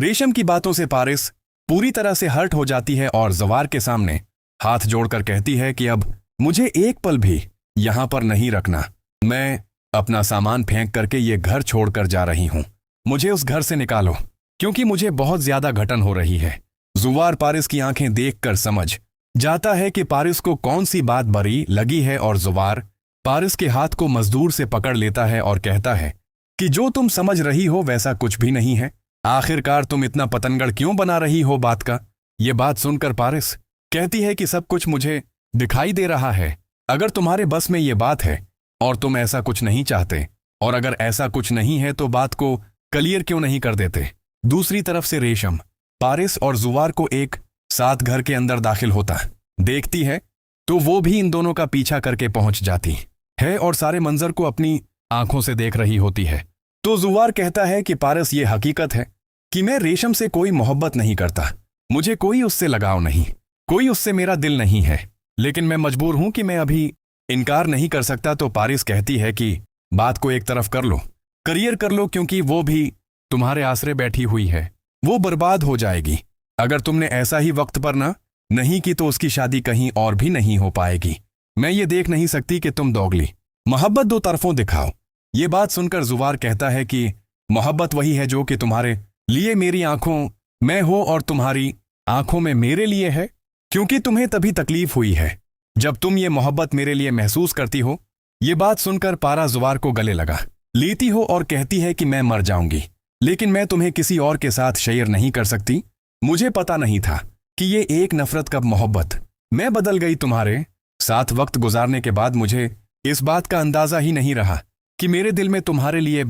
रेशम की बातों से पारिस पूरी तरह से हर्ट हो जाती है और जवार के सामने हाथ जोड़कर कहती है कि अब मुझे एक पल भी यहां पर नहीं रखना। मैं अपना सामान फेंक करके ये घर छोड़कर जा रही हूं। मुझे उस घर से निकालो, क्योंकि मुझे बहुत ज्यादा घटन हो रही है। जुवार पारिस की आंखें देखकर समझ जाता है कि पारिस को कौन सी बात बुरी लगी है और जुवार पारिस के हाथ को मजदूर से पकड़ लेता है और कहता है कि जो तुम समझ रही हो वैसा कुछ भी नहीं है। आखिरकार तुम इतना पतंगड़ क्यों बना रही हो बात का। ये बात सुनकर पारिस कहती है कि सब कुछ मुझे दिखाई दे रहा है। अगर तुम्हारे बस में ये बात है और तुम ऐसा कुछ नहीं चाहते, और अगर ऐसा कुछ नहीं है तो बात को क्लियर क्यों नहीं कर देते। दूसरी तरफ से रेशम पारिस और जुवार को एक साथ घर के अंदर दाखिल होता देखती है तो वो भी इन दोनों का पीछा करके पहुंच जाती है और सारे मंजर को अपनी आंखों से देख रही होती है। तो जुवार कहता है कि पारिस, ये हकीकत है कि मैं रेशम से कोई मोहब्बत नहीं करता। मुझे कोई उससे लगाव नहीं, कोई उससे मेरा दिल नहीं है, लेकिन मैं मजबूर हूं कि मैं अभी इनकार नहीं कर सकता। तो पारिस कहती है कि बात को एक तरफ कर लो, करियर कर लो, क्योंकि वो भी तुम्हारे आसरे बैठी हुई है, वो बर्बाद हो जाएगी। अगर तुमने ऐसा ही वक्त पर ना नहीं की तो उसकी शादी कहीं और भी नहीं हो पाएगी। मैं ये देख नहीं सकती कि तुम दोगली मोहब्बत दो तरफों दिखाओ। ये बात सुनकर जुवार कहता है कि मोहब्बत वही है जो कि तुम्हारे लिए मेरी आंखों में हो और तुम्हारी आंखों में मेरे लिए है, क्योंकि तुम्हें तभी तकलीफ हुई है जब तुम ये मोहब्बत मेरे लिए महसूस करती हो। ये बात सुनकर पारा जुवार को गले लगा लेती हो और कहती है कि मैं मर जाऊंगी, लेकिन मैं तुम्हें किसी और के साथ शेयर नहीं कर सकती। मुझे पता नहीं था कि ये एक नफरत कब मोहब्बत मैं बदल गई तुम्हारे साथ वक्त गुजारने के बाद। मुझे इस बात का अंदाजा ही नहीं रहा कि मेरे दिल में तुम्हारे लिए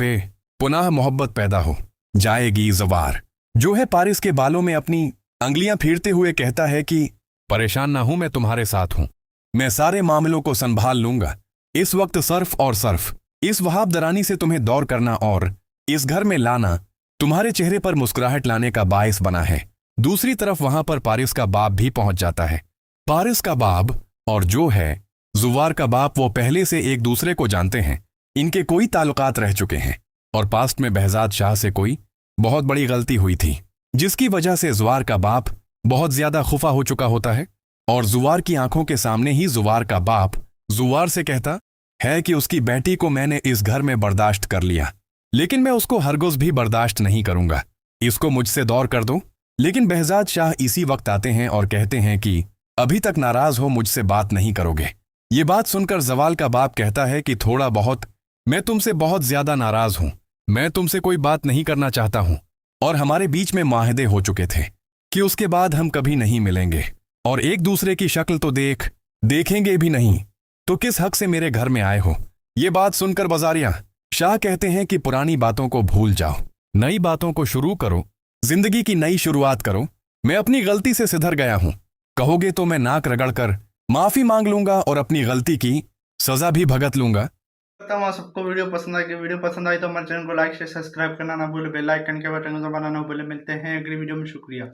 पुनः मोहब्बत पैदा हो जाएगी। जुवार जो है पारिस के बालों में अपनी अंगलियां फेरते हुए कहता है कि परेशान ना हूं, मैं तुम्हारे साथ हूं, मैं सारे मामलों को संभाल लूंगा। इस वक्त सर्फ और सर्फ इस वहाब दरानी से तुम्हें दौर करना और इस घर में लाना तुम्हारे चेहरे पर मुस्कुराहट लाने का बायस बना है। दूसरी तरफ वहां पर पारिस का बाप भी पहुंच जाता है। पारिस का बाप और जो है जुवार का बाप, वो पहले से एक दूसरे को जानते हैं। इनके कोई ताल्लुकात रह चुके हैं और पास्ट में बहजाद शाह से कोई बहुत बड़ी गलती हुई थी, जिसकी वजह से जुवार का बाप बहुत ज्यादा खुफा हो चुका होता है। और जुवार की आंखों के सामने ही जुवार का बाप जुवार से कहता है कि उसकी बेटी को मैंने इस घर में बर्दाश्त कर लिया, लेकिन मैं उसको हरगिज़ भी बर्दाश्त नहीं करूंगा। इसको मुझसे दौर कर दो। लेकिन बहजाद शाह इसी वक्त आते हैं और कहते हैं कि अभी तक नाराज हो, मुझसे बात नहीं करोगे। ये बात सुनकर जवाल का बाप कहता है कि थोड़ा बहुत मैं तुमसे बहुत ज्यादा नाराज हूं, मैं तुमसे कोई बात नहीं करना चाहता हूं, और हमारे बीच में माहदे हो चुके थे कि उसके बाद हम कभी नहीं मिलेंगे और एक दूसरे की शक्ल तो देखेंगे भी नहीं। तो किस हक से मेरे घर में आए हो। ये बात सुनकर बाजारिया शाह कहते हैं कि पुरानी बातों को भूल जाओ, नई बातों को शुरू करो, जिंदगी की नई शुरुआत करो। मैं अपनी गलती से सिधर गया हूं, कहोगे तो मैं नाक रगड़कर माफी मांग लूंगा और अपनी गलती की सजा भी भुगत लूंगा। आप सबको वीडियो पसंद आई, वीडियो पसंद आई तो हमारे चैनल को लाइक शेयर सब्सक्राइब करना ना भूले, बेल आइकन के बटन को दबाना ना भूले। मिलते हैं अगली वीडियो में। शुक्रिया।